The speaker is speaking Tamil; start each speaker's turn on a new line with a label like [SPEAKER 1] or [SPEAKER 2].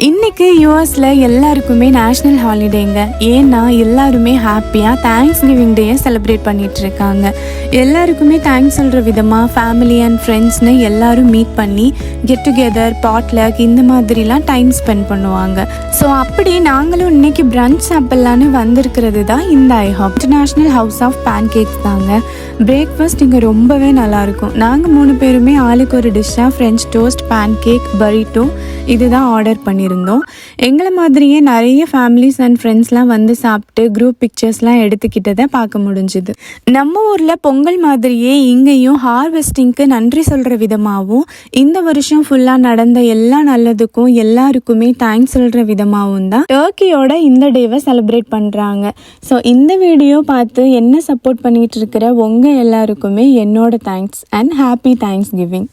[SPEAKER 1] இன்னைக்கு யூஎஸ்ல எல்லாருக்குமே நேஷ்னல் ஹாலிடேங்க. ஏன்னா எல்லாருமே ஹாப்பியாக தேங்க்ஸ் கிவிங் டேயை செலிப்ரேட் பண்ணிட்டு இருக்காங்க. எல்லாருக்குமே தேங்க்ஸ் சொல்கிற விதமாக ஃபேமிலி அண்ட் ஃப்ரெண்ட்ஸ்னு எல்லாரும் மீட் பண்ணி கெட் டுகெதர், பாட்லக் இந்த மாதிரிலாம் டைம் ஸ்பெண்ட் பண்ணுவாங்க. ஸோ அப்படி நாங்களும் இன்னைக்கு பிரன்ச் சாப்பிட்லான்னு வந்திருக்கிறது தான் இந்த IHOP international house of pancakes தாங்க. பிரேக்ஃபாஸ்ட் இங்கே ரொம்பவே நல்லாயிருக்கும். நாங்கள் 3 பேருமே ஆளுக்கு ஒரு டிஷ்ஷாக French toast, pancake, burrito இதுதான் ஆர்டர் பண்ணியிருந்தோம். எங்களை மாதிரியே நிறைய ஃபேமிலிஸ் அண்ட் ஃப்ரெண்ட்ஸ்லாம் வந்து சாப்பிட்டு குரூப் பிக்சர்ஸ்லாம் எடுத்துக்கிட்டதை பார்க்க முடிஞ்சுது. நம்ம ஊரில் பொங்கல் மாதிரியே இங்கேயும் ஹார்வெஸ்டிங்க்கு நன்றி சொல்கிற விதமாகவும் இந்த வருஷம் ஃபுல்லாக நடந்த எல்லா நல்லதுக்கும் எல்லாருக்குமே தேங்க்ஸ் சொல்கிற விதமாகவும் தான் டர்க்கியோட இந்த டேவை செலிப்ரேட் பண்ணுறாங்க. ஸோ இந்த வீடியோ பார்த்து என்ன சப்போர்ட் பண்ணிகிட்டு இருக்கிற உங்கள் எல்லாருக்குமே என்னோட thanks and happy thanks giving.